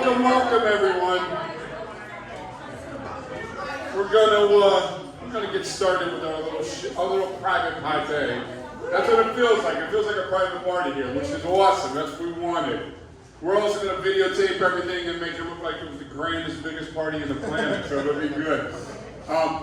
Welcome, welcome, everyone. We're gonna get started with our little private party. That's what it feels like. It feels like a private party here, which is awesome. That's what we wanted. We're also gonna videotape everything and make it look like it was the grandest, biggest party in the planet. So it'll be good.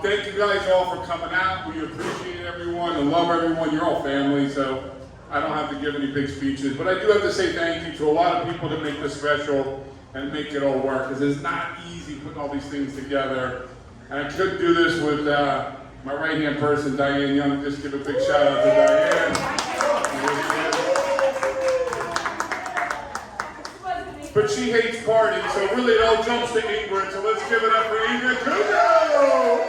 Thank you guys all for coming out. We appreciate everyone and love everyone. You're all family, so I don't have to give any big speeches, but I do have to say thank you to a lot of people that make this special and make it all work, because it's not easy putting all these things together. And I couldn't do this with my right-hand person, Diane Young. Just give a big shout out to Diane. But she hates parties, so really it all jumps to Ingrid, so let's give it up for Ingrid Kugo!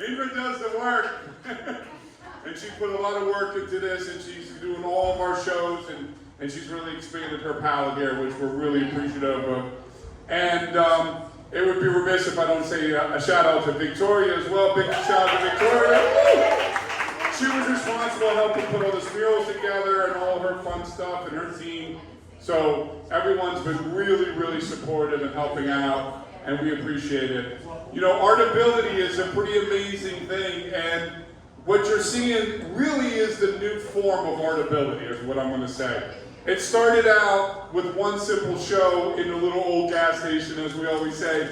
Ingrid does the work. And she put a lot of work into this, and she's doing all of our shows, and she's really expanded her palette here, which we're really appreciative of. And it would be remiss if I don't say a shout out to Victoria as well. Big shout out to Victoria. She was responsible helping put all the murals together and all her fun stuff and her team. So everyone's been really, really supportive and helping out, and we appreciate it. You know, ArtAbility is a pretty amazing thing, and what you're seeing really is the new form of ArtAbility, is what I'm going to say. It started out with one simple show in a little old gas station, as we always say,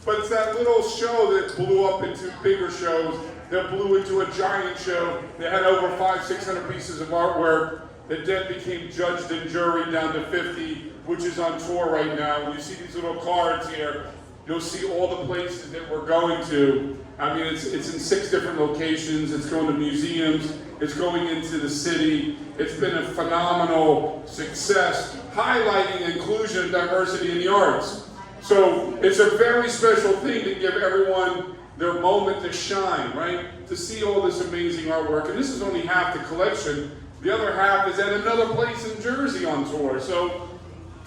but it's that little show that blew up into bigger shows, that blew into a giant show that had over 500-600 pieces of artwork that then became judged and juried down to 50, which is on tour right now. When you see these little cards here, you'll see all the places that we're going to. I mean, it's in 6 different locations. It's going to museums. It's going into the city. It's been a phenomenal success, highlighting inclusion and diversity in the arts. So it's a very special thing to give everyone their moment to shine, right? To see all this amazing artwork. And this is only half the collection. The other half is at another place in Jersey on tour. So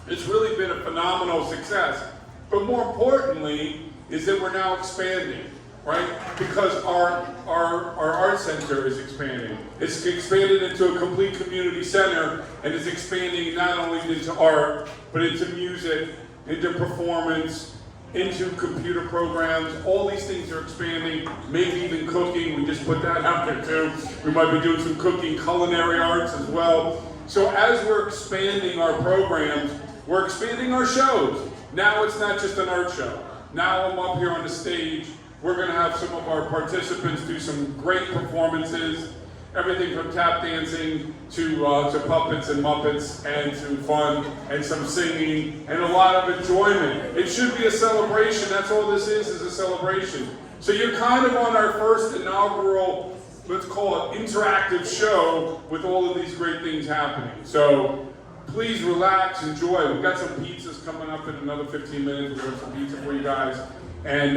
it's really been a phenomenal success. But more importantly, is that we're now expanding, right? Because our art center is expanding. It's expanded into a complete community center, and it's expanding not only into art, but into music, into performance, into computer programs. All these things are expanding, maybe even cooking. We just put that out there too. We might be doing some cooking, culinary arts as well. So as we're expanding our programs, we're expanding our shows. Now it's not just an art show. Now I'm up here on the stage. We're going to have some of our participants do some great performances. Everything from tap dancing to puppets and muppets, and to fun and some singing and a lot of enjoyment. It should be a celebration. That's all this is a celebration. So you're kind of on our first inaugural, let's call it interactive show with all of these great things happening. So please relax, enjoy. We've got some pizzas coming up in another 15 minutes. We've got some pizza for you guys. And,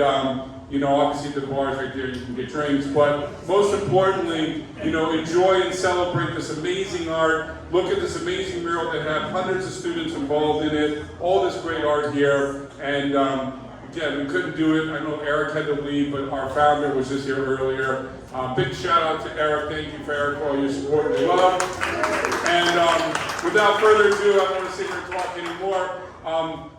you know, obviously the bar's right there, you can get drinks. But most importantly, you know, enjoy and celebrate this amazing art. Look at this amazing mural that had hundreds of students involved in it. All this great art here. And, again, we couldn't do it. I know Eric had to leave, but our founder was just here earlier. Big shout out to Eric. Thank you for Eric for all your support and love. And without further ado, I don't want to sit here and talk anymore.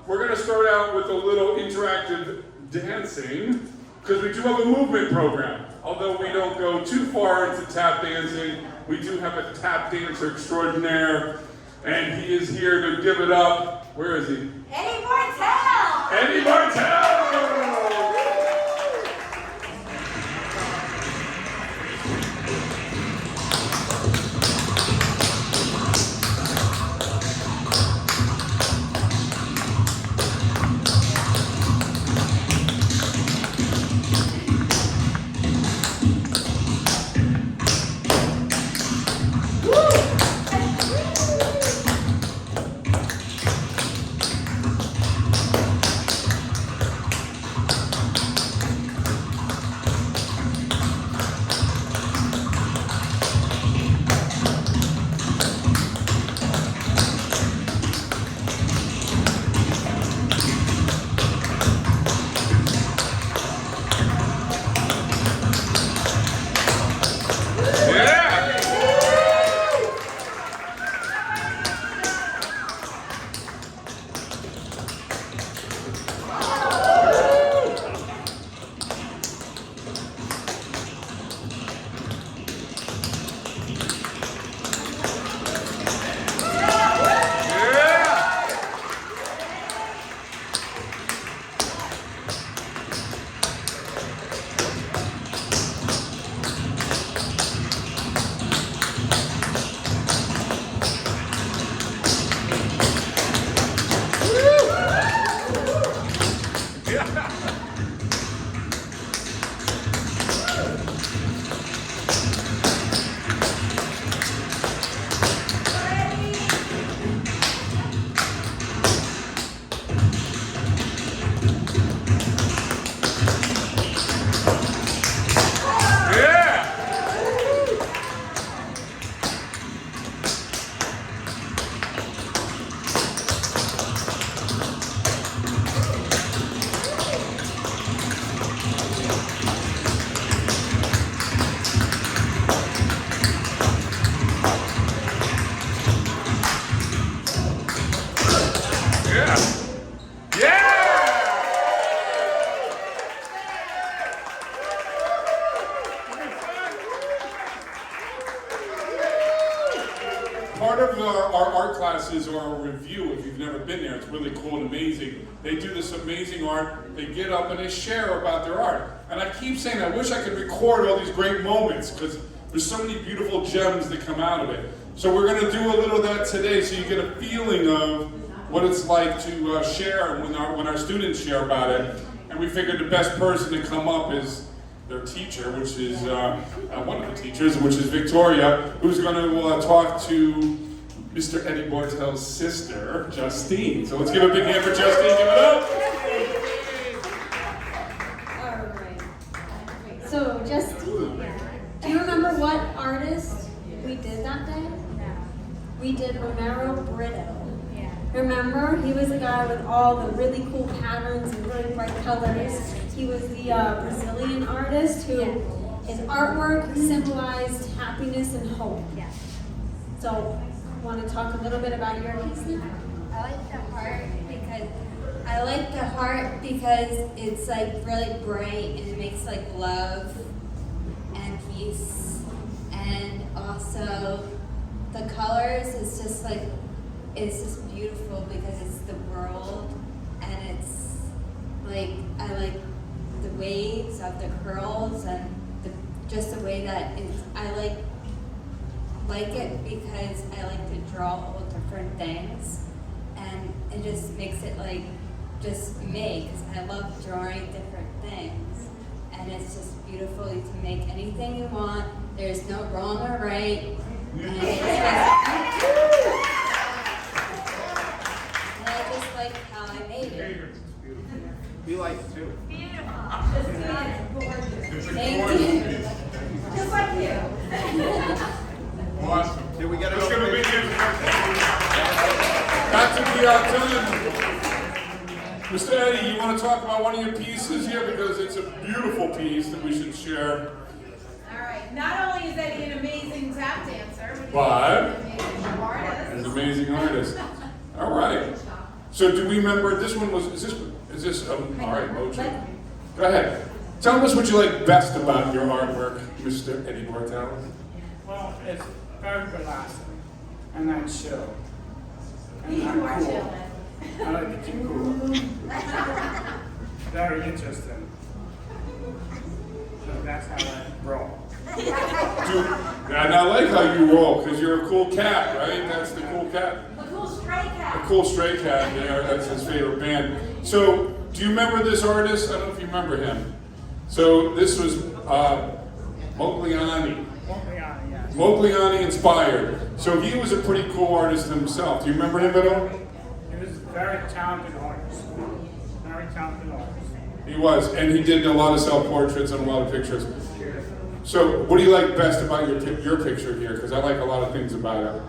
We're going to start out with a little interactive dancing, because we do have a movement program. Although we don't go too far into tap dancing, we do have a tap dancer extraordinaire, and he is here to give it up. Where is he? Eddie Martell! Eddie Martell! Yeah. Yeah! Part of our art classes are a review. If you've never been there, it's really cool and amazing. They do this amazing art. They get up and they share about their art. And I keep saying, I wish I could record all these great moments because there's so many beautiful gems that come out of it. So we're going to do a little of that today so you get a feeling of what it's like to share when our students share about it. And we figured the best person to come up is their teacher, which is one of the teachers, which is Victoria, who's going to talk to Mr. Eddie Bartel's sister, Justine. So let's give a big hand for Justine. Give it up. All right. So, Justine, do you remember what artist we did that day? No. We did Romero Brito. Yeah. Remember, he was the guy with all the really cool patterns and really bright colors. He was the Brazilian artist who his artwork symbolized happiness and hope. Yeah. So, want to talk a little bit about your piece now? I like the heart because it's like really bright and it makes like love and peace, and also the colors is just like it's just beautiful because it's the world, and it's like I like the waves of the curls and just the way that it's I like it because I like to draw all different things, and it just makes it like just me, because I love drawing different things, and it's just beautiful. You can make anything you want. There's no wrong or right. And I just like how I made it. We like it too. Thank you. Just like you. Awesome. Did we get Let's it? give a big hand for Got to be our time. Mr. Eddie, you want to talk about one of your pieces here because it's a beautiful piece that we should share. All right. Not only is Eddie an amazing tap dancer, But he's an amazing artist. He's an amazing artist. All right. So do we remember this one was? Is this? All right, Mojo. Go ahead. Tell us what you like best about your artwork, Mr. Eddie Bartel. Well, it's very relaxing and I'm chill. And You I'm are cool. chilling. I like to keep cool. Very interesting. So that's how I roll. Dude, and I like how you roll because you're a cool cat, right? That's the cool cat. The cool stray A cat. cool stray cat there. That's his favorite band. So, do you remember this artist? I don't know if you remember him. So this was Mogliani. Yes. Mogliani inspired. So he was a pretty cool artist himself. Do you remember him at all? He was a very talented artist. Very talented artist. He was, and he did a lot of self-portraits and a lot of pictures. So, what do you like best about your picture here? Because I like a lot of things about it.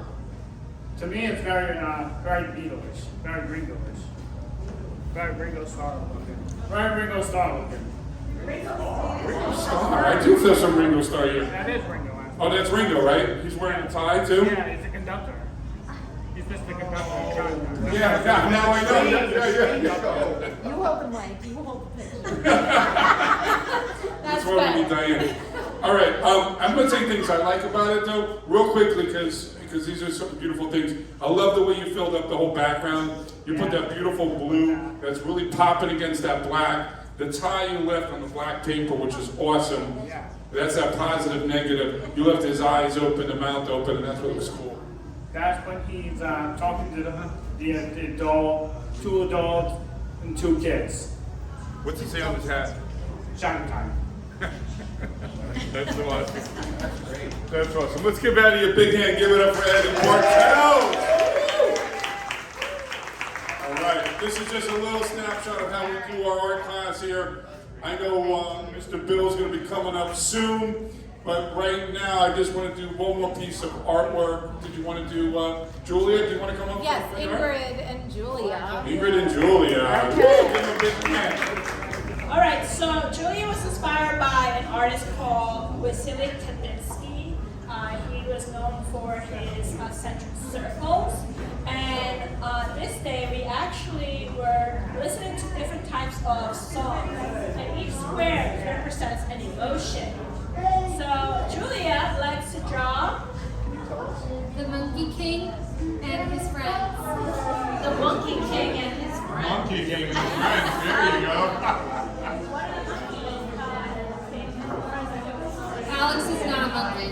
To me, it's very Beatles-ish, very Ringo-ish. Very Ringo Starr looking. Very Ringo Starr looking. Ringo Starr. I do feel some Ringo Starr here. That is Ringo. Oh, that's Ringo, right? He's wearing a tie too. Yeah, he's a conductor. He's just the conductor. Yeah, now I know. Yeah. You hold the mic. You hold the picture. That's why we need Diane. All right, I'm going to say things I like about it though, real quickly, because these are some beautiful things. I love the way you filled up the whole background. You put that beautiful blue that's really popping against that black. The tie you left on the black paper, which is awesome. That's that positive, negative. You left his eyes open, the mouth open, and that's what was cool. That's when he's talking to the doll, 2 adults and 2 kids. What's he say on his hat? Shine time. That's awesome. That's awesome. Let's give Eddie a big hand. Give it up for Eddie Bartel. All right. This is just a little snapshot of how we do our art class here. I know Mr. Bill's going to be coming up soon, but right now I just want to do one more piece of artwork. Did you want to do, Julia, do you want to come up? Yes, for the art? Ingrid and Julia. Ingrid and Julia. Okay. Give them a big hand. All right, so Julia was inspired by an artist called Wassily Kandinsky. He was known for his centric circles. And on this day, we actually actually were listening to different types of songs, and each square represents an emotion. So Julia likes to draw The Monkey King and his friends. The Monkey King and his friends. Monkey King and his friends. There you go. Alex is not a monkey.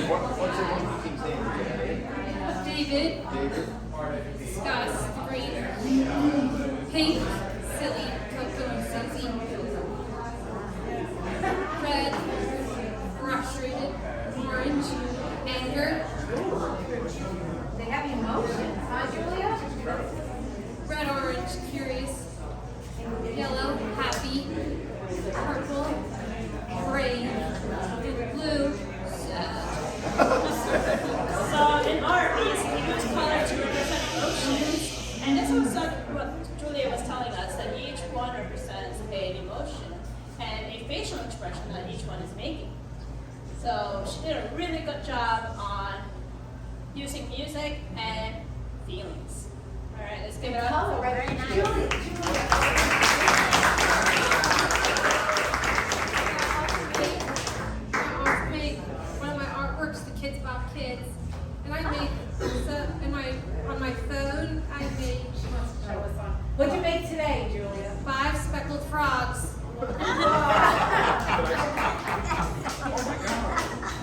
What's your monkey king's name? David. David. Gus, green. Pink, silly, Coco, Susie. Red, frustrated. Orange, anger. They have emotions, huh, Julia? Red, orange, curious. Yellow, happy. Purple, brave. Blue, sad. So in art, we use color to represent emotions, and this was what Julia was telling us, that each one represents an emotion and a facial expression that each one is making. So she did a really good job on using music and feelings. All right, let's give it up. Color, right? Very nice. Julia. I made one of my artworks, the Kids Bob Kids, and I made on my phone. I made What'd you make today, Julia? 5 speckled frogs.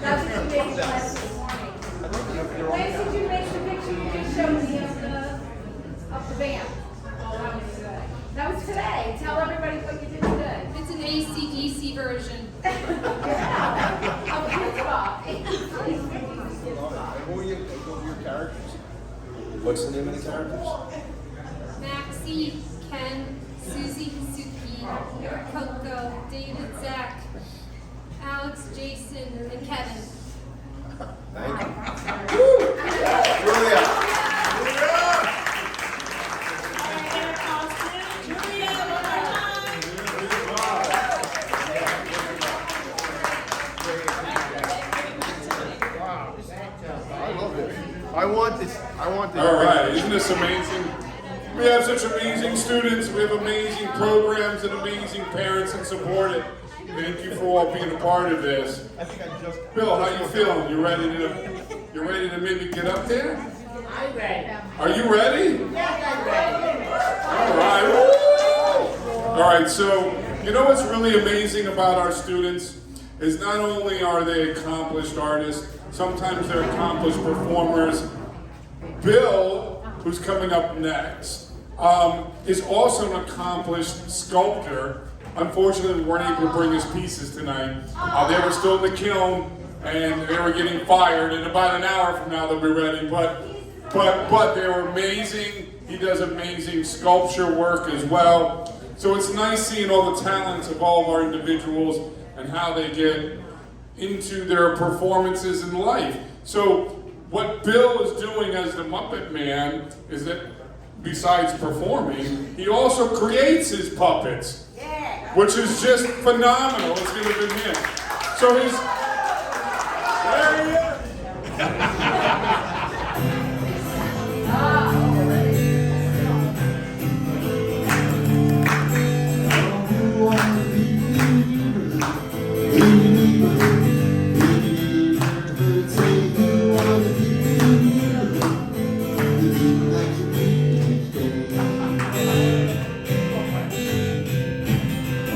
That's what you made last morning. When did you make the picture you just showed me of the band? Oh, that was today. That was today. Tell everybody what you did today. It's an AC/DC version. Of Kids Bob. And who are your characters? What's the name of the characters? Maxie, Ken, Susie, Suki, Coco, David, Zach, Alex, Jason, and Kevin. Thank you. Julia. All right, get a costume. Julia, one more time. I love this. I want this. All right, isn't this amazing? We have such amazing students, we have amazing programs and amazing parents that support it. Thank you for all being a part of this. I think I just. Bill, how you feeling? You ready to maybe get up there? I'm ready. Are you ready? All right. Woo! All right, so you know what's really amazing about our students is not only are they accomplished artists, sometimes they're accomplished performers. Bill, who's coming up next, is also an accomplished sculptor. Unfortunately, we weren't able to bring his pieces tonight. They were still in the kiln, and they were getting fired. In about an hour from now, they'll be ready. But they were amazing. He does amazing sculpture work as well. So it's nice seeing all the talents of all of our individuals and how they get into their performances in life. So what Bill is doing as the Muppet Man is that besides performing, he also creates his puppets, which is just phenomenal. Let's give it to him. So he's, there he is.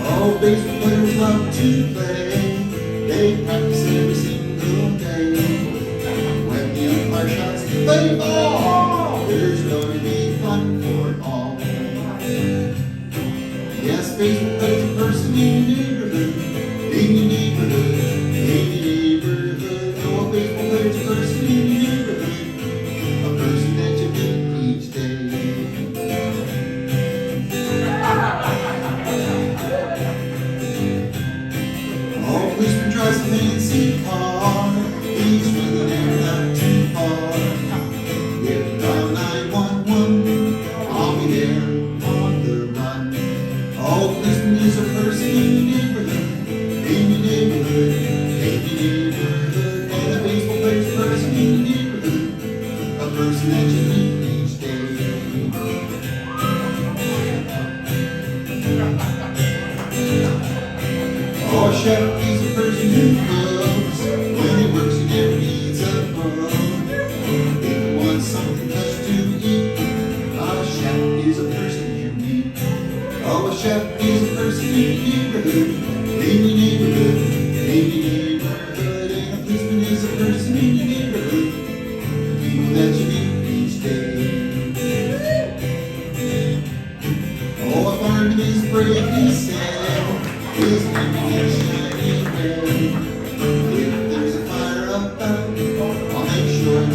All baseball players love to play. They practice every single day. When the umpire shouts, play ball, there's going to be fun for all. Yes, baseball players a person in your neighborhood, in your neighborhood, in your neighborhood. All baseball players a person in your neighborhood, a person that you meet each day. Policeman drives a fancy car. He's really there not too far. If dial 911, I'll be there on the run. All policeman is a person chef is a person who loves. When he works, he never needs a bug. If you want something fresh to eat, a chef is a person you meet. Oh, a chef is a person in your neighborhood, in your neighborhood, in your neighborhood. And a policeman is a person in your neighborhood, people that you meet each day. Oh, a fireman is brave, he's sad, his name is shining red. If there's a fire about, I'll make sure to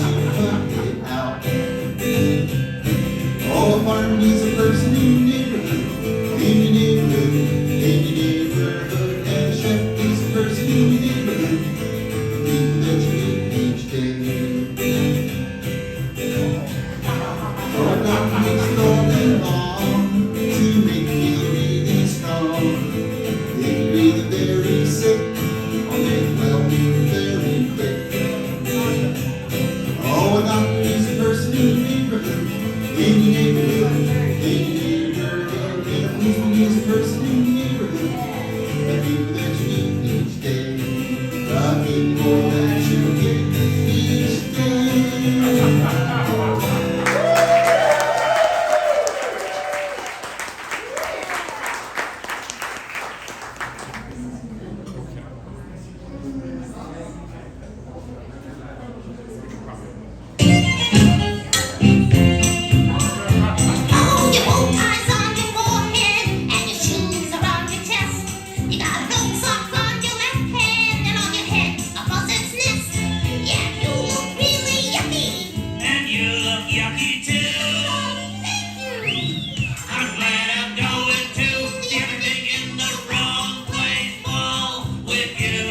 put it out. Oh, a fireman is a person in your neighborhood, in your neighborhood, in your neighborhood. And a chef is a person in your neighborhood, people that you meet each day. Oh, a doctor makes it all day long to make you feel really strong. If you're really very sick, I'll make well very quick. Oh, a doctor is a person in your neighborhood, in your neighborhood, in your neighborhood. And a policeman is a person in your neighborhood, the people that you meet each day, the people that you get each day. Oh, your bow ties on your forehead and your shoes around your chest. You got gold socks on your left hand and on your head a buzzard's nest. Yeah, you look really yucky. And you look yucky too. Oh, thank you. I'm glad I'm going to everything in the wrong place fall with you.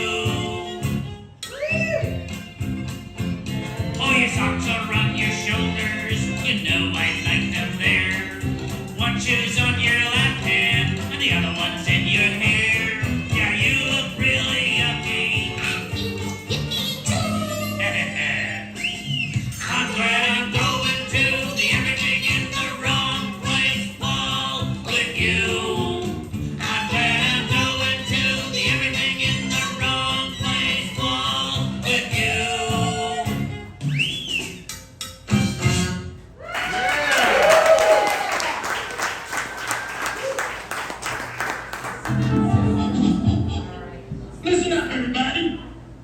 Oh, your socks are on your shoulders. You know I like them there. One shoe's on your left hand and the other one's in your hair. Yeah, you look really yucky. You look yucky too. I'm glad I'm going to the everything in the wrong place ball with you. I'm glad I'm going to the everything in the wrong place ball with you. Listen up, everybody.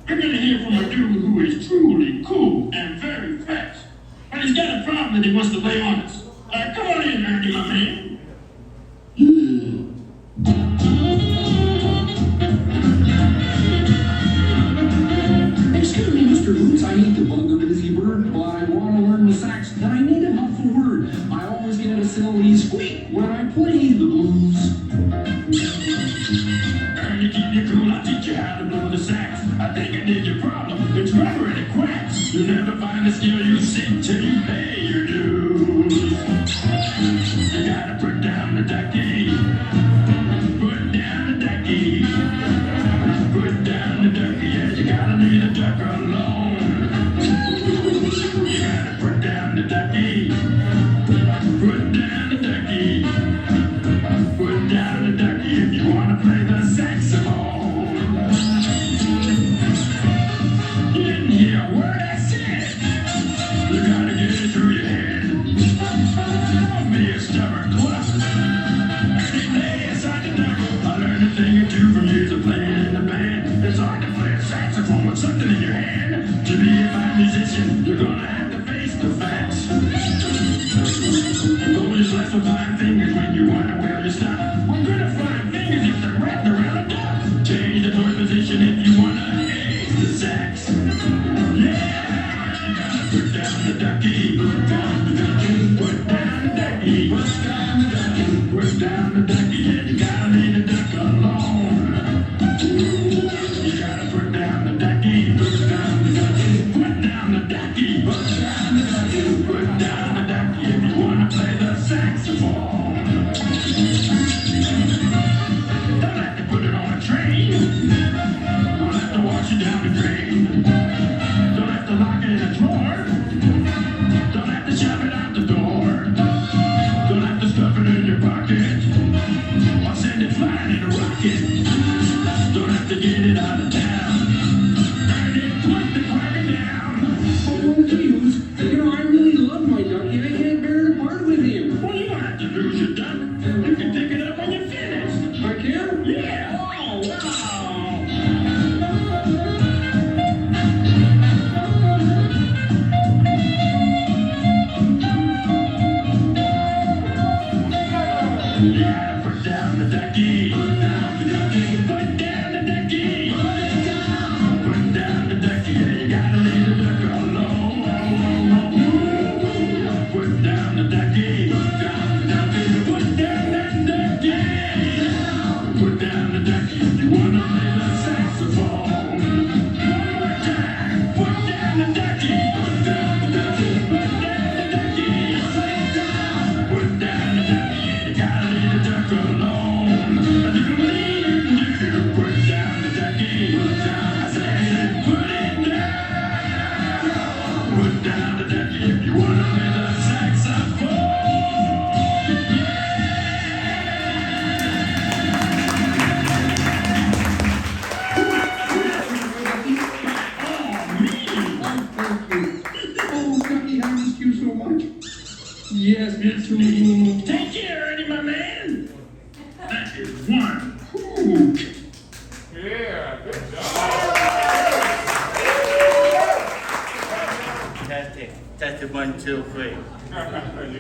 We're gonna hear from a dude who is truly cool and very fresh. But he's got a problem that he wants to lay on us. Come on in, Ernie, my man. Excuse me, Mr. Boots, I hate to bug a busy bird, but I want to learn the sax, and I need a helpful word. I always get a silly squeak when I play the blues. Ernie, keep you cool, I'll teach you how to blow the sax. I think I did your problem. It's rubber and it cracks. You'll never find a skill you sing till you pay your dues. You gotta put down the ducky. Put down the ducky. Put down the ducky. Yeah, you gotta leave the duck alone. You gotta put down the ducky. Put down the ducky. Put down the ducky if you wanna play the saxophone. You didn't hear a word I said. You gotta get it through your head. Don't be a stubborn cluck. Every day inside the duck, I learned a thing or two from years of playing in the band. It's hard to play a saxophone with something in your hand. To be a fine musician, you're gonna have to face the facts. Always left with fine fingers when you wonder where you stop. What good are fine fingers if they're wrapped around a duck? Change the toy position if you wanna ace the sax. Yeah, you gotta put down the ducky. Put down the ducky. Put down the ducky. Put down the ducky. Put down the ducky. Yeah, you gotta leave the duck alone. You gotta put down the ducky. Put down the ducky. Put down the ducky. Put down the ducky. Put down the ducky if you wanna play the saxophone. Don't have to put it on a train. Don't have to wash it down the drain. Don't have to lock it in a drawer. Don't have to shove it out the door. Don't have to stuff it in your pocket. Or send it flying in a rocket. Don't have to get Yeah, put down the ducky. Put down the ducky. Put down the ducky. Put it down. Put down the ducky. Yeah, you gotta leave the duck alone. Put down the ducky. Put down the ducky. Put down that ducky. Put down the ducky if you wanna play the saxophone. One more time. Put down the ducky. Put down the ducky. Put down the ducky. Put down the ducky. You gotta leave the duck alone. Put down the ducky. Put down. I said, put it down. Put down the ducky if you wanna play the saxophone. Oh, Ducky, I missed you so much. Yes, me too. Take care, Eddie, my man. That is one hoot. Yeah, good job. Testing 1, 2, 3. You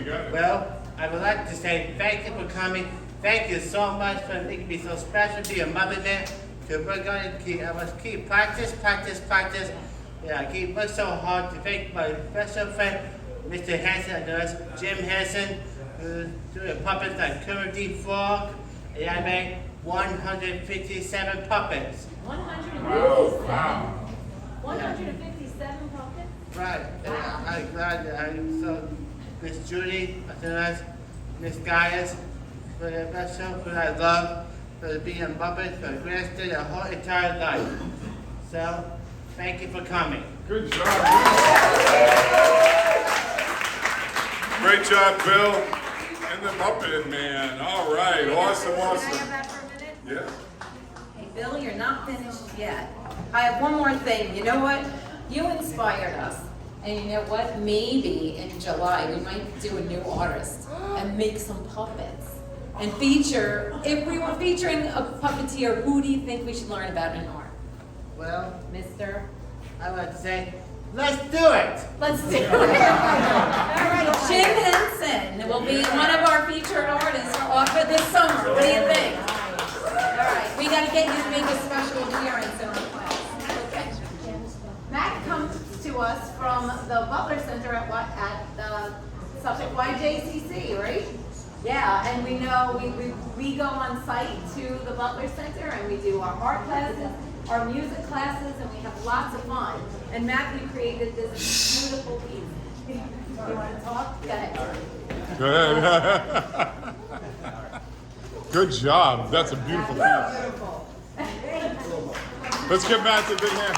got it. Well, I would like to say thank you for coming. Thank you so much for making me so special to your mother there. So we're going to keep practice. Yeah, I keep working so hard to thank my special friend, Mr. Hansen, and us, Jim Hansen, who's doing puppets like Kermit the Frog. And I made 157 puppets. 157. Wow. 157 pumpkins? Right, and I'm glad that I'm so Miss Judy, Miss Gaius, for the best show, for I love, for being a Muppet, for Grandston, the whole entire life. So, thank you for coming. Good job. Great job, Bill. And the Muppet Man. All right, awesome. Can I have that for a minute? Yeah. Hey, Bill, you're not finished yet. I have one more thing. You know what? You inspired us. And you know what? Maybe in July we might do a new artist and make some puppets. And feature, if we were featuring a puppeteer, who do you think we should learn about in art? Well, Mr. I would say, let's do it. Let's do it. All right, Jim Henson will be one of our featured artists for this summer. What do you think? All right, we got to get you to make a special appearance in our class. Okay. Matt comes to us from the Butler Center at the Suffolk YJCC, right? Yeah, and we know we go on site to the Butler Center and we do our art classes, our music classes, and we have lots of fun. And Matt, we created this beautiful piece. You want to talk? Go ahead. Good. Good job. That's a beautiful piece. Beautiful. Let's give Matt a big hand.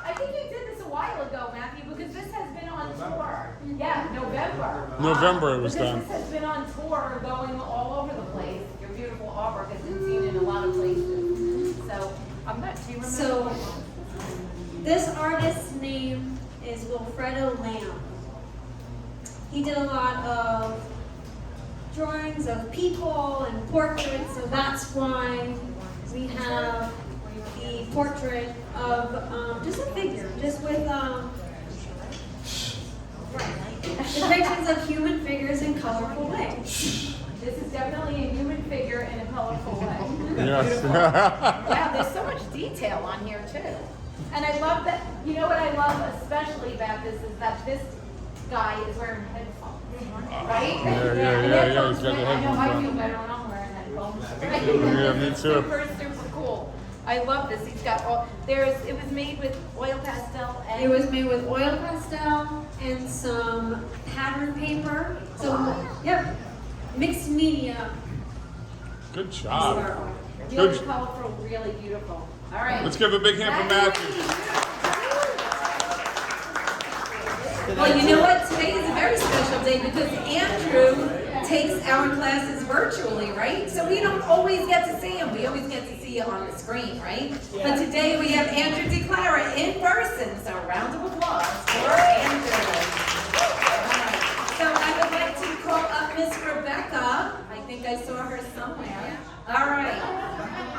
I think you did this a while ago, Matthew, because this has been on tour. Yeah, November. November it was Because done. this has been on tour, going all over the place. Your beautiful artwork has been seen in a lot of places. So, I'm not. Do you remember? So, this artist's name is Wilfredo Lamb. He did a lot of drawings of people and portraits, so that's why we have the portrait of just a figure, just with depictions of human figures in colorful ways. This is definitely a human figure in a colorful way. Yes. Wow, there's so much detail on here too. And I love that, you know what I love especially about this is that this guy is wearing headphones, right? Yeah, he's got the I know I headphones feel on. better when I'm wearing headphones. Yeah, me too. Super cool. I love this. He's got all, it was made with oil pastel and. It was made with oil pastel and some pattern paper. So, yep, mixed media. Good job. Really colorful, really beautiful. All right. Let's give a big hand for Matthew. Well, you know what? Today is a very special day because Andrew takes our classes virtually, right? So we don't always get to see him. We always get to see you on the screen, right? But today we have Andrew DeClara in person. So a round of applause for Andrew. So I would like to call up Miss Rebecca. I think I saw her somewhere. All right.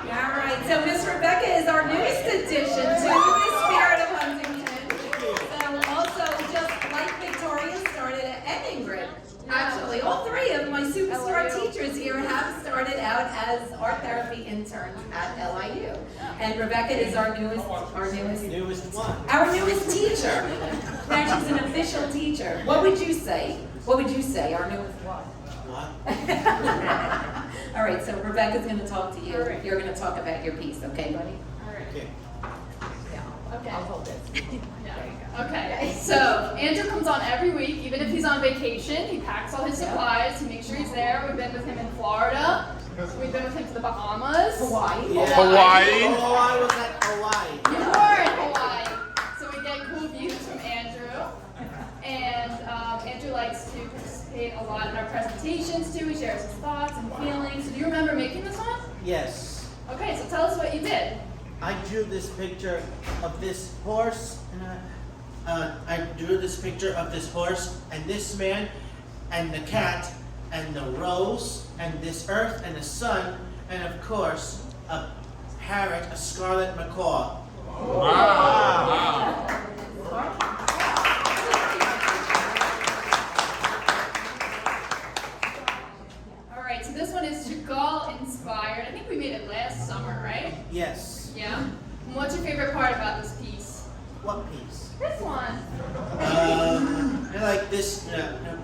All right. So Miss Rebecca is our newest addition to the Spirit of Huntington. So also, just like Victoria started at Ingrid. sisters here have started out as art therapy interns at LIU. And Rebecca is our newest teacher. Now she's an official teacher. What would you say? What would you say, our newest what? All right, so Rebecca's gonna talk to you. You're gonna talk about your piece, okay, buddy? Okay. Okay. I'll hold this. Okay, so Andrew comes on every week, even if he's on vacation. He packs all his supplies. He makes sure he's there. We've been with him in Florida. We've been with him to the Bahamas. Hawaii. Hawaii. Oh, I was at Hawaii. You were in Hawaii. So we get cool views from Andrew. And Andrew likes to participate a lot in our presentations too. He shares his thoughts and feelings. So do you remember making this one? Yes. Okay, so tell us what you did. I drew this picture of this horse, and I drew this picture of this horse and this man and the cat and the rose and this earth and the sun and of course a parrot, a scarlet macaw. Wow. All right, so this one is Chagall inspired. I think we made it last summer, right? Yes. Yeah? And what's your favorite part about this piece? What piece? This one. I like this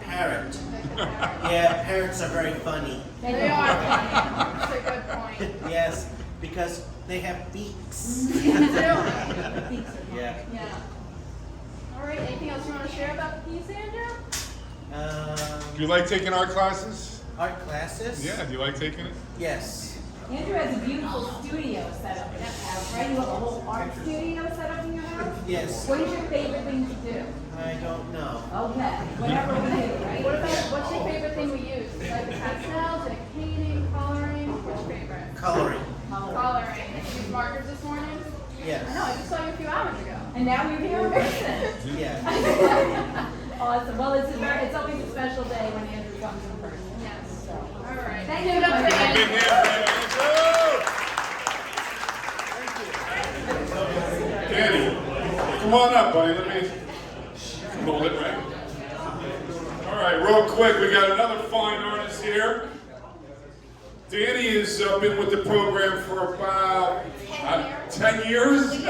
parrot. Yeah, parrots are very funny. They are funny. That's a good point. Yes, because they have beaks. Really? Yeah. Yeah. All right, anything else you want to share about the piece, Andrew? Do you like taking art classes? Art classes? Yeah, do you like taking it? Yes. Andrew has a beautiful studio set up in his house, right? You have a whole art studio set up in your house? Yes. What is your favorite thing to do? I don't know. Okay, whatever we do, right? What's your favorite thing we use? Like the pastels, like painting, coloring? What's your favorite? Coloring. Coloring. Did you use markers this morning? Yes. I know, I just saw you a few hours ago. And now you're here in person. Yeah. Awesome. Well, it's always a special day when Andrew comes in person. Yes. So, all right. Thank you. Danny, come on up, buddy. Let me hold it right. All right, real quick, we got another fine artist here. Danny has been with the program for about 10 years.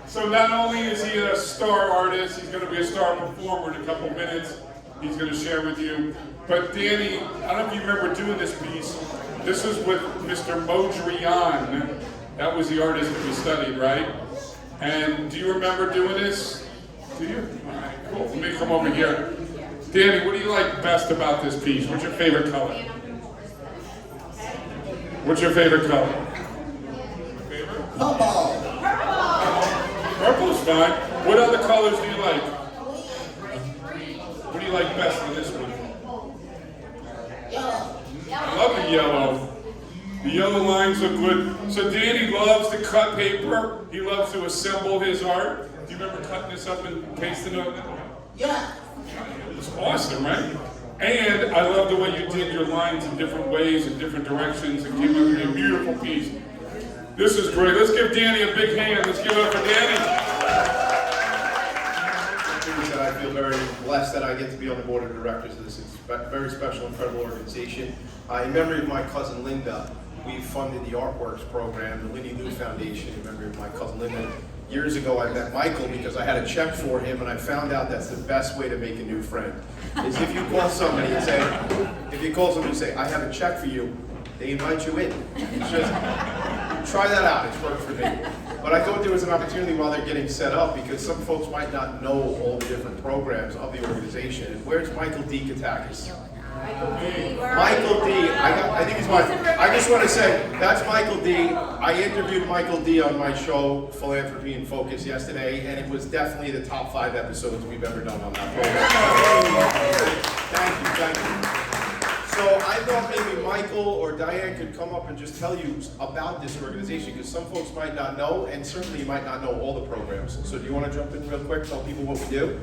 So not only is he a star artist, he's going to be a star performer in a couple minutes. He's going to share with you. But Danny, I don't know if you remember doing this piece. This was with Mr. Modrian. That was the artist that we studied, right? And do you remember doing this? Do you? All right, cool. Let me come over here. Danny, what do you like best about this piece? What's your favorite color? What's your favorite color? Favorite? Purple. Purple's fine. What other colors do you like? What do you like best in this one? I love the yellow. The yellow lines look good. So Danny loves to cut paper. He loves to assemble his art. Do you remember cutting this up and pasting it on? Yeah. It's awesome, right? And I love the way you did your lines in different ways, in different directions, and came up with a beautiful piece. This is great. Let's give Danny a big hand. Let's give it up for Danny. I feel very blessed that I get to be on the board of directors of this very special, incredible organization. In memory of my cousin Linda, we funded the Artworks program, the Lindy Lou Foundation, in memory of my cousin Linda. Years ago, I met Michael because I had a check for him, and I found out that's the best way to make a new friend. Is if you call somebody and say, I have a check for you, they invite you in. It's just, try that out, it's worked for me. But I thought there was an opportunity while they're getting set up, because some folks might not know all the different programs of the organization. And where's Michael D. Katakis? Michael D. I think he's I just want to say, that's Michael D. I interviewed Michael D. on my show, Philanthropy in Focus, yesterday, and it was definitely the top 5 episodes we've ever done on that program. Thank you. So I thought maybe Michael or Diane could come up and just tell you about this organization, because some folks might not know, and certainly you might not know all the programs. So do you want to jump in real quick, tell people what we do?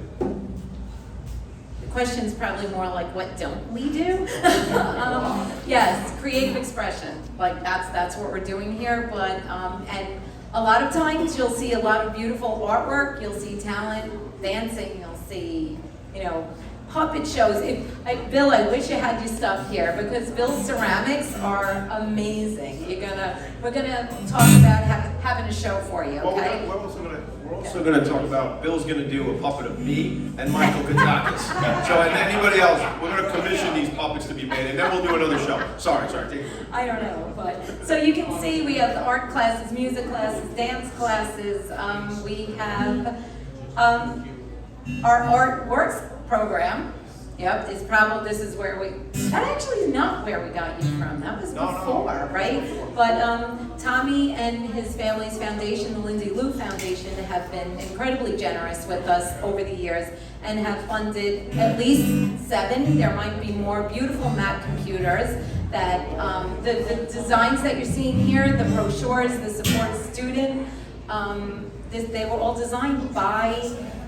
The question's probably more like, what don't we do? Yes, creative expression. Like that's what we're doing here. But and a lot of times you'll see a lot of beautiful artwork. You'll see talent, dancing. You'll see, puppet shows. Bill, I wish you had your stuff here because Bill's ceramics are amazing. We're gonna talk about having a show for you, Well, okay? we're also gonna talk about, Bill's gonna do a puppet of me and Michael Katakis. So, and anybody else, we're gonna commission these puppets to be made, and then we'll do another show. Sorry, take it. I don't know, but, so you can see we have art classes, music classes, dance classes, we have, our art works program. Yep, this is where that actually is not where we got you from, that was before, right? But Tommy and his family's foundation, the Lindsay Lou Foundation, have been incredibly generous with us over the years and have funded at least 7, there might be more, beautiful Mac computers that, the designs that you're seeing here, the brochures, the support student, they were all designed by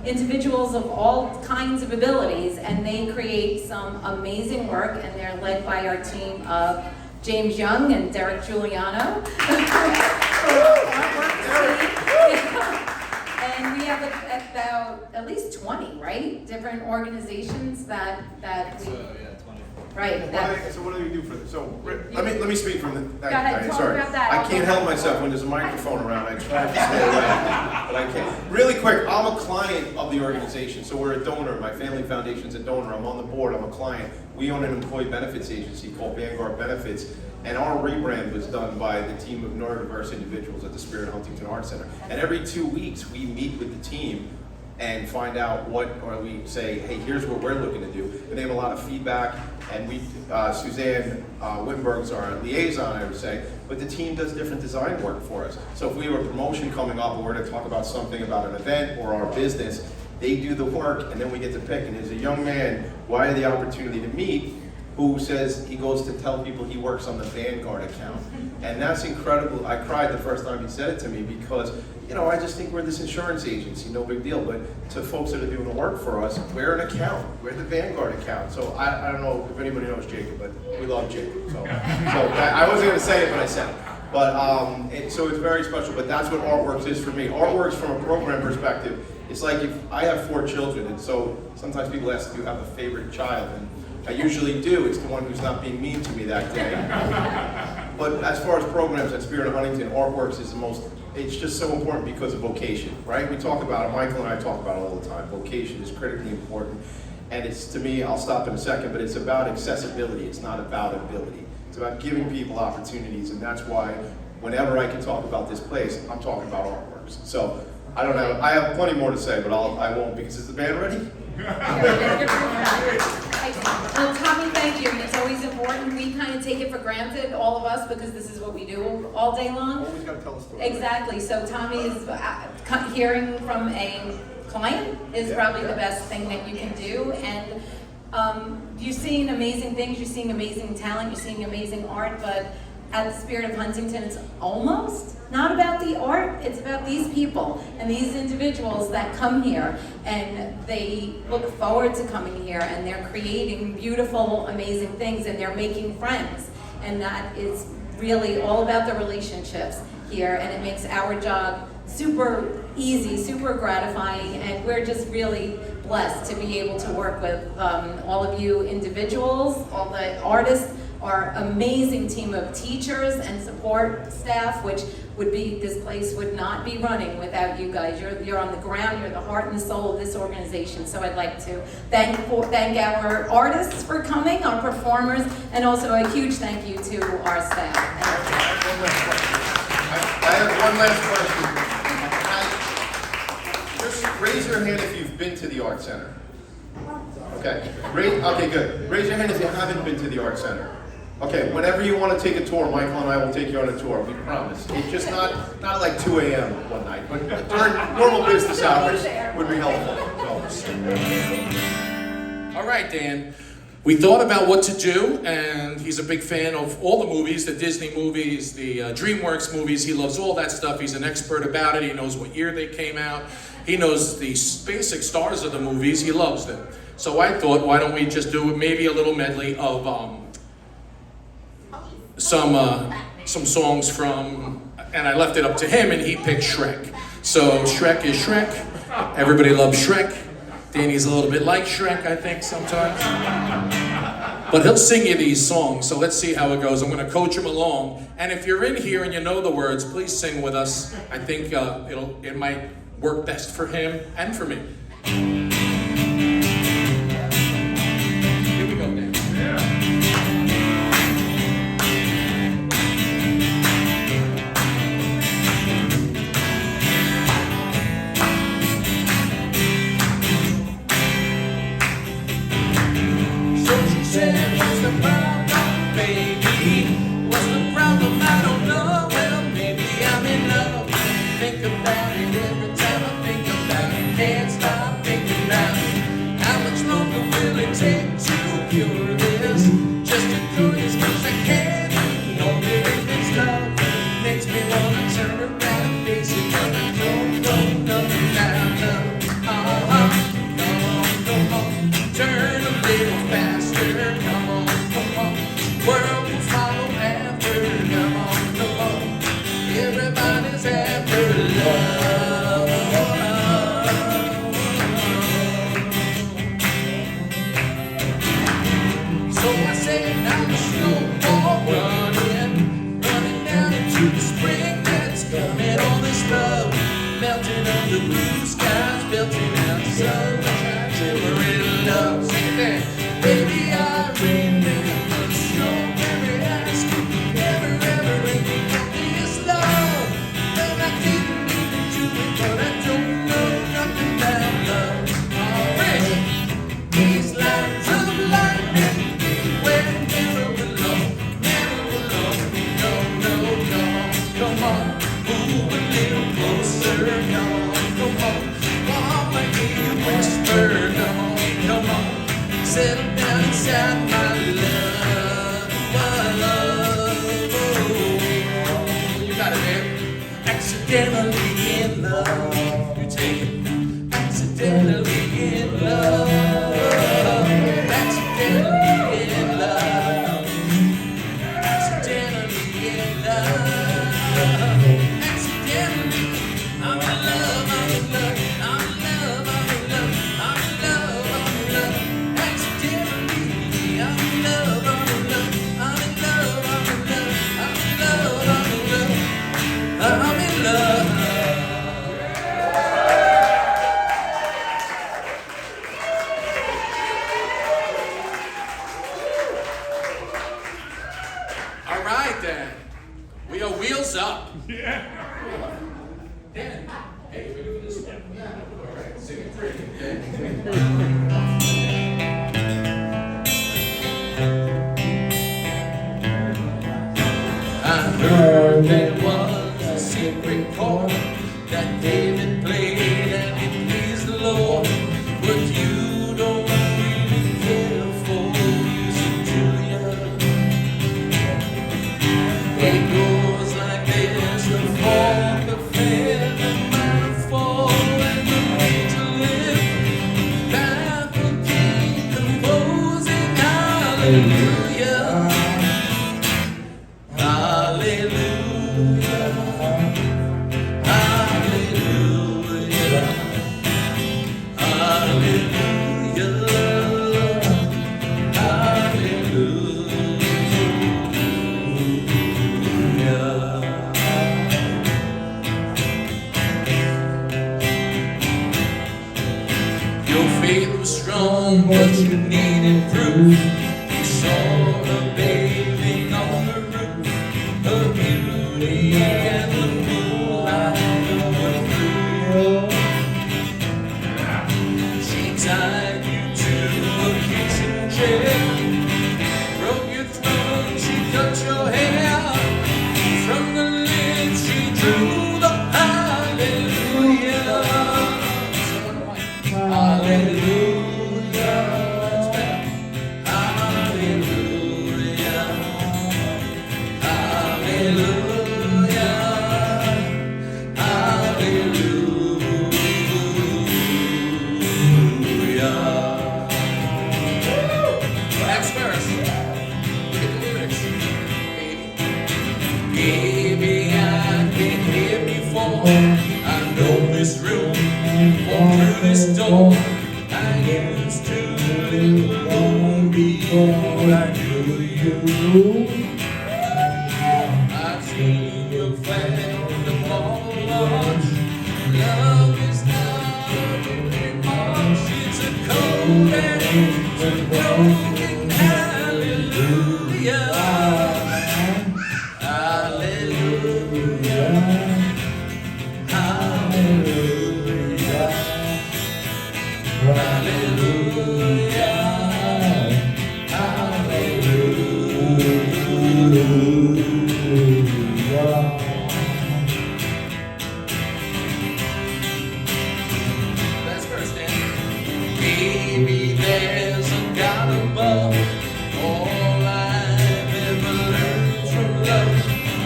individuals of all kinds of abilities, and they create some amazing work, and they're led by our team of James Young and Derek Giuliano. And we have about at least 20, right? Different organizations that we... Right. So what do you do for this? So let me speak from the. Go ahead, talk sorry, about that. I can't help myself when there's a microphone around. I try to stay away, but I can't. Really quick, I'm a client of the organization, so we're a donor. My family foundation's a donor. I'm on the board. I'm a client. We own an employee benefits agency called Vanguard Benefits, and our rebrand was done by the team of neurodiverse individuals at the Spirit Huntington Art Center. And every 2 weeks, we meet with the team and find out or we say, hey, here's what we're looking to do. And they have a lot of feedback, and Suzanne Wittenberg's our liaison, I would say, but the team does different design work for us. So if we have a promotion coming up, or we're gonna talk about something about an event or our business, they do the work, and then we get to pick. And there's a young man who I had the opportunity to meet, who says he goes to tell people he works on the Vanguard account. And that's incredible. I cried the first time he said it to me because, I just think we're this insurance agency, no big deal. But to folks that are doing the work for us, we're an account. We're the Vanguard account. So I don't know if anybody knows Jacob, but we love Jacob. So I wasn't going to say it, but I said it. But so it's very special. But that's what Artworks is for me. Artworks, from a program perspective, it's like if I have 4 children, and so sometimes people ask, do you have a favorite child? And I usually do. It's the one who's not being mean to me that day. But as far as programs at Spirit of Huntington, Artworks is it's just so important because of vocation, right? We talk about it, Michael and I talk about it all the time. Vocation is critically important. And it's, to me, I'll stop in a second, but it's about accessibility. It's not about ability. It's about giving people opportunities, and that's why whenever I can talk about this place, I'm talking about Artworks. So I don't know, I have plenty more to say, but I won't, because is the band ready? Well, Tommy, thank you. It's always important. We kind of take it for granted, all of us, because this is what we do all day long. Always got to tell a story. Exactly. So Tommy is hearing from a client is probably the best thing that you can do. And you're seeing amazing things. You're seeing amazing talent. You're seeing amazing art. But at the Spirit of Huntington, it's almost not about the art, it's about these people and these individuals that come here, and they look forward to coming here, and they're creating beautiful, amazing things, and they're making friends. And that is really all about the relationships here, and it makes our job super easy, super gratifying, and we're just really blessed to be able to work with all of you individuals, all the artists, our amazing team of teachers and support staff, which this place would not be running without you guys. You're on the ground, you're the heart and soul of this organization. So I'd like to thank our artists for coming, our performers, and also a huge thank you to our staff. I have one last question. Just raise your hand if you've been to the Art Center. Okay, okay, good. Raise your hand if you haven't been to the Art Center. Okay, whenever you want to take a tour, Michael and I will take you on a tour, we promise. It's just not like 2 a.m. one night, but during normal business hours would be helpful. So. All right, Dan. We thought about what to do, and he's a big fan of all the movies, the Disney movies, the DreamWorks movies. He loves all that stuff. He's an expert about it. He knows what year they came out. He knows the basic stars of the movies. He loves them. So I thought, why don't we just do maybe a little medley of some songs from, and I left it up to him, and he picked Shrek. So Shrek is Shrek. Everybody loves Shrek. Danny's a little bit like Shrek, I think, sometimes. But he'll sing you these songs, so let's see how it goes. I'm going to coach him along. And if you're in here and you know the words, please sing with us. I think it might work best for him and for me. Here we go, Dan. Said, what's the problem, baby? What's the problem? I don't know. Well, maybe I'm in love. Think about it every time I think about it. Can't stop thinking about it. How much longer will it take to cure this? Just to cure this, 'cause I can't ignore it. If it's love, it makes me wanna turn around and face it. But I don't know nothing now, love. Come on, turn a little faster. Come on, world will follow after. Come on, everybody's after love. So I say now the snowball running down into the spring that's coming. All this love melting under blue skies, melting out sunshine, shimmering love. Sing that, baby, I remember the strawberry ice cream, never ever ending on this love. And I didn't even do it, but I don't know nothing about love. Already, these lines of lightning, where never alone, never alone. No, no, no, come on, move a little closer. Come on, I hear you whisper. Come on, settle down inside my love, my love. Oh, you got it, man. Accidentally in love. You take it. Accidentally in love. Accidentally in love. Accidentally in love. Accidentally. I'm in love, I'm in love, I'm in love, I'm in love, I'm in love, I'm in love. Accidentally, I'm in love, I'm in love, I'm in love, I'm in love, I'm in love, I'm in love, I'm in love. All right, then. We are wheels up. Yeah. Dan, hey, we do this one. All right, sing it pretty. I heard there was a secret chord that David played and it pleased the Lord, but you don't really care for music, Julia. It goes like this: the fall, the fair, the manifold, and the way to live. Baffled king composing hallelujah. Hallelujah, hallelujah, hallelujah. Your faith was strong, but you needed proof. You saw her bathing on the roof, her beauty and the moonlight going through. She tied you to a kitchen chair, broke your throat, she cut your hair. From the lids she drew the hallelujah. Hallelujah. Hallelujah. before I knew you. I've seen your flag upon launch. Love is not a march, it's a cold and it's a broken hallelujah. Hallelujah. Hallelujah. Hallelujah. Hallelujah. That's first, Dan. Maybe there's a God above. All I've ever learned from love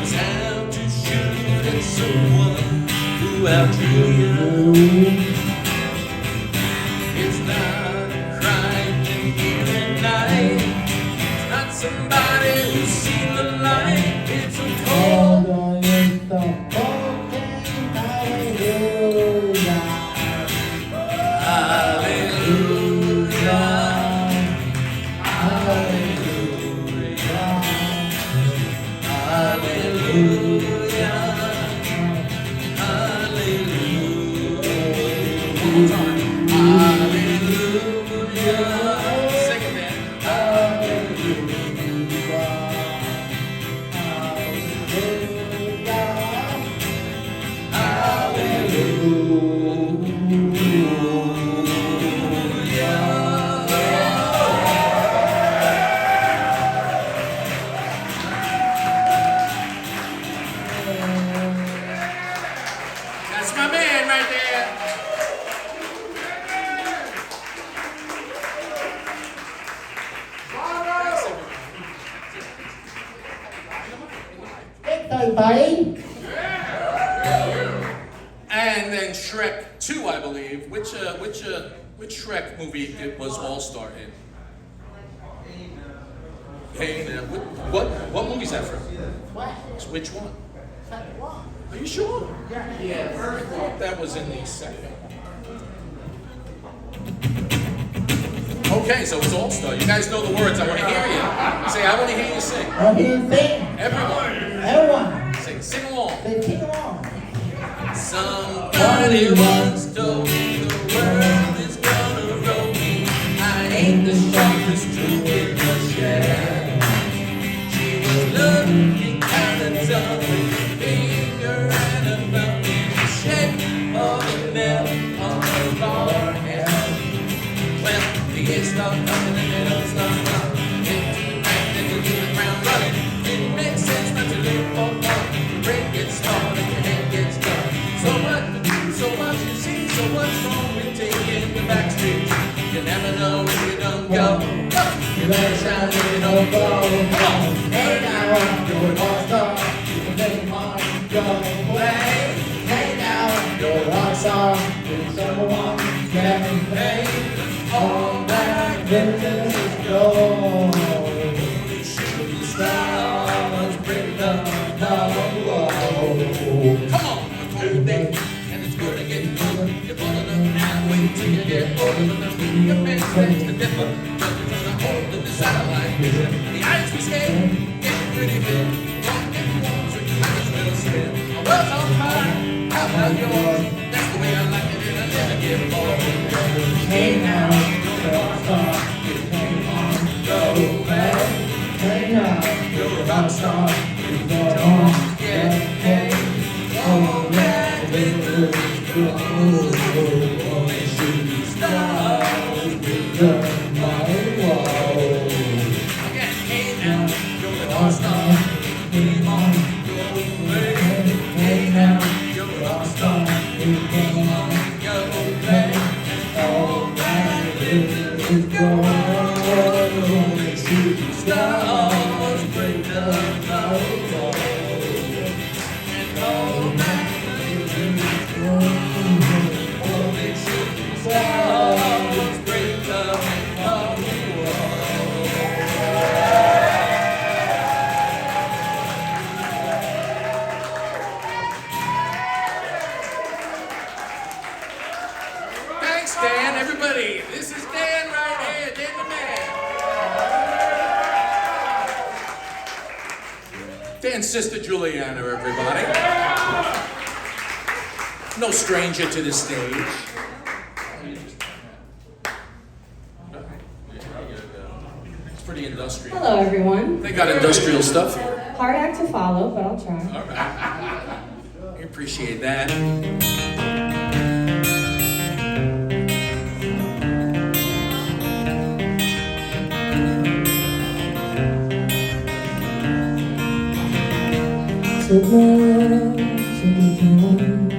is how to shoot at someone who outdrew you. It's not a crime in here at night. It's not somebody who's seen the light. It's a cold on the broken hallelujah. Hallelujah. Hallelujah. Hallelujah. Hallelujah. One more time. Hallelujah. Sing it, man. Hallelujah. That's my man right there. Everybody. And then Shrek 2, I believe. Which Shrek movie it was All-Star in? Hey, now, what movie is that from? Which one? Are you sure? Yeah. I thought that was in the second. Okay, so it's All-Star. You guys know the words. I want to hear you. Say, I want to hear you sing. I hear you sing. Everyone. Everyone. Sing along. Sing along. Somebody once told me the world is gonna roll me. I ain't the sharpest tool in the shed. She was looking kinda tough with a finger and a thumb in the shape of a nail on her forehead. Well, the years start coming and they don't stop running. Into the ground and you leave the ground running. It makes sense not to live for fun. The brain gets hard and your head gets done. So much to do, so much to see, so what's wrong with taking the back streets? You never know if you don't go. You better shine if you don't go. Hey now, you're an all-star. You can make mine go away. Hey now, you're a rock star. You're someone getting paid. All that glitters is gold. Shooting stars bring the road. Come on, thing, and it's gonna get good. You're falling up now, wait till you get older. But the movie of makes sense to differ. Judging from the whole of the satellite vision. The ice we skate, getting pretty big. Don't get warm, so you might as well spin. My world's on fire, how about yours? That's the way I like it, and I never give more. Hey now, you're a rock star. You came on, go back. Hey now, you're a rock star. You don't get paid. Oh, that glitters is gold. Only shooting stars glitter my wall. Again, hey now, you're an all-star. Game on, go away. Hey now, you're an all-star. Game on, go away. All that glitters is gold. Only shooting stars glitter my wall. Thanks, Dan. Everybody, this is Dan right here, Dan the man. and Sister Juliana, everybody. No stranger to the stage. It's pretty industrial. Hello, everyone. They got industrial stuff here. Hard act to follow, but I'll try. All right. I appreciate that. Took my life, took it down.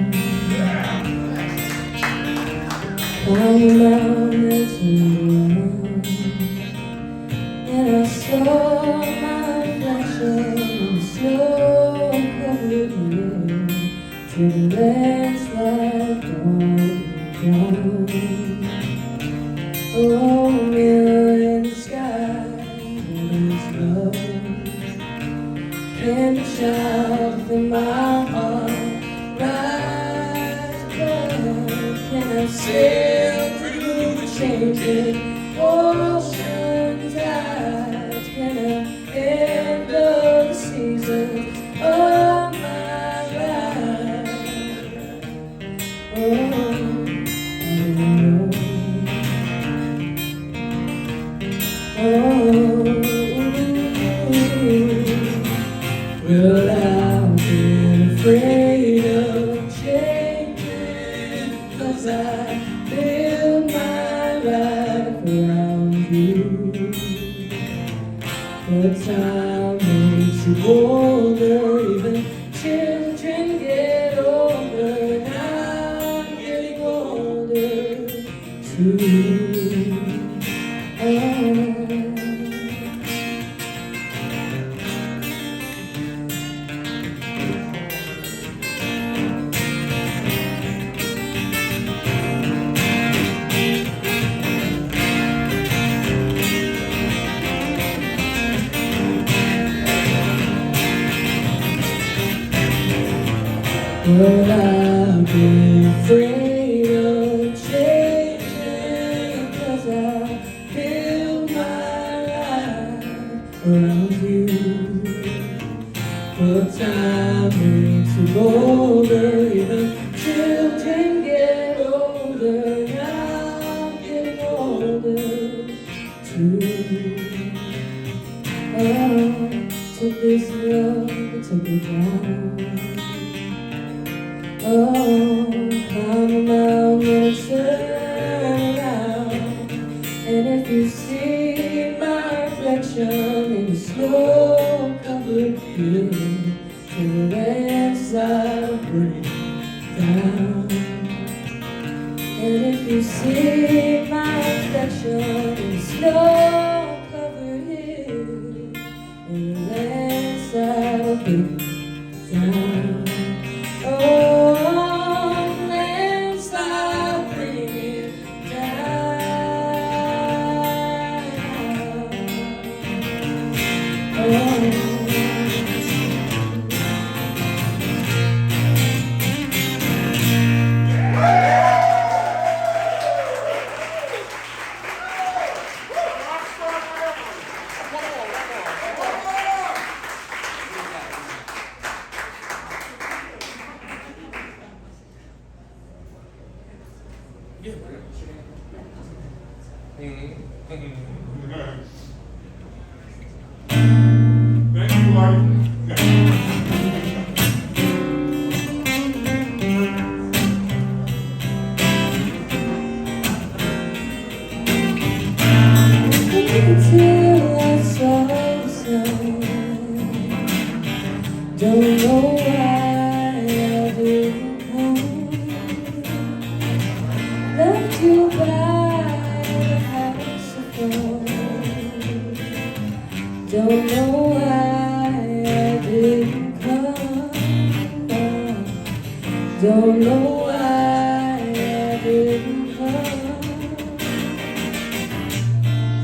Climbed a mountain and turned around. And I saw my reflection in the snow-covered hill. Till the landslide brought me down. Oh, mirror in the sky, what is love? Can the child within my heart rise above? Can I sail through the changing ocean tides? Can I end the seasons of my life? Oh, well, I've been afraid of changing, 'cause I build my life around you. But time makes you older, even children get older, and I'm getting older too. But I've been afraid of changing, 'cause I build my life around you. But time makes you older, even children get older, and I'm getting older too. Oh, took this love and took it down. Oh, climb a mountain and turn around. And if you see my reflection in the snow-covered hill, till the landslide break down. And if you see my reflection in the snow-covered hill, and the landslide break down. Oh, landslide bring it down. Oh. Thank you, Marty. Until I saw the sun, don't know why I didn't come. Left you by the house of fun. Don't know why I didn't come. Don't know why I didn't come.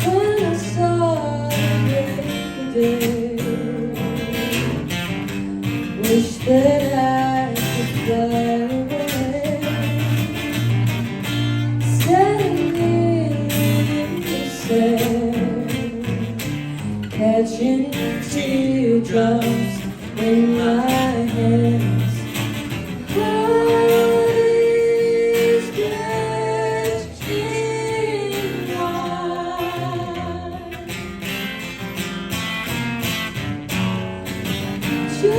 When I saw the break of day, wish that I could fly away. Standing in the sand, catching teardrops in my hands. Heart is drenched in wine. To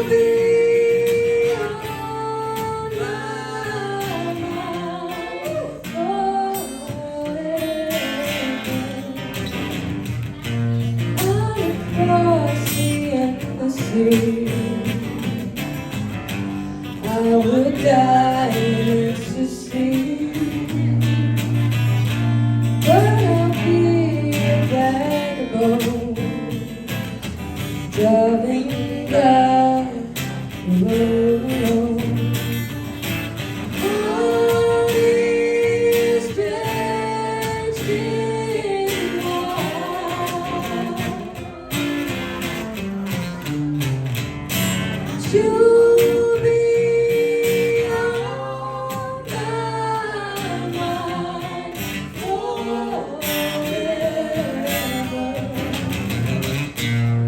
be on my mind forever. Across the endless sea, I would die in ecstasy, but I'll be a vagabond, driving down the road alone. Heart is drenched in wine. To be on my mind forever.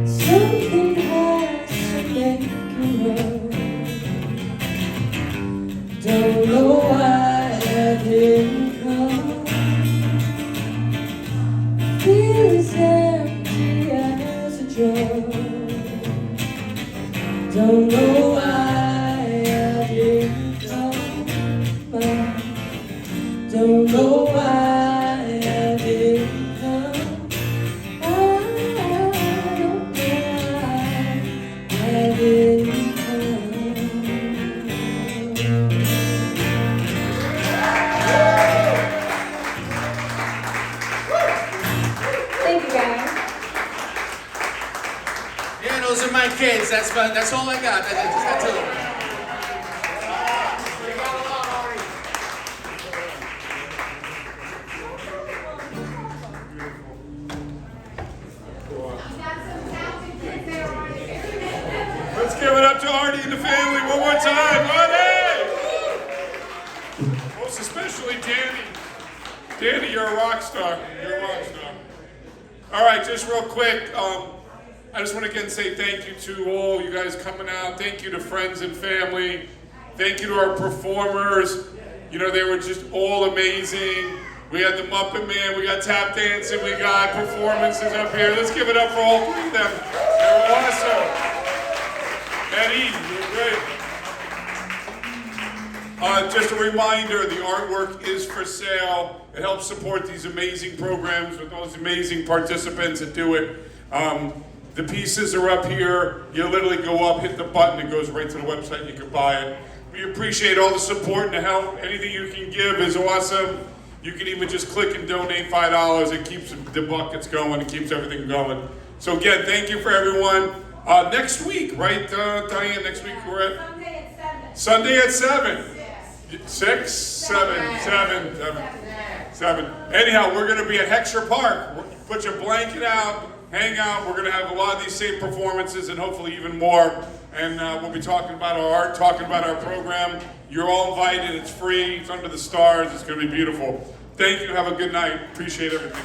Something has to make you run. Don't know why I didn't come. Feel as empty as a drum. Don't know why I didn't come back. Don't know why I didn't come. I don't know why I didn't come. Thank you, guys. Yeah, those are my kids. That's all I got. That's it. Let's give it up to Artie and the family one more time. Artie! Most especially Danny. Danny, you're a rock star. You're a rock star. All right, just real quick. I just want to again say thank you to all you guys coming out. Thank you to friends and family. Thank you to our performers. You know, they were just all amazing. We had the Muppet Man, we got tap dancing, we got performances up here. Let's give it up for all three of them. They were awesome. Eddie, you were great. Just a reminder, the artwork is for sale. It helps support these amazing programs with those amazing participants that do it. The pieces are up here. You literally go up, hit the button, it goes right to the website, you can buy it. We appreciate all the support and the help. Anything you can give is awesome. You can even just click and donate $5. It keeps the buckets going, it keeps everything going. So again, thank you for everyone. Next week, right, Diane, next week we're at? Sunday at 7. 6, 7. Anyhow, we're going to be at Heckscher Park. Put your blanket out, hang out. We're going to have a lot of these same performances and hopefully even more. And we'll be talking about our art, talking about our program. You're all invited. It's free. It's under the stars. It's going to be beautiful. Thank you. Have a good night. Appreciate everything.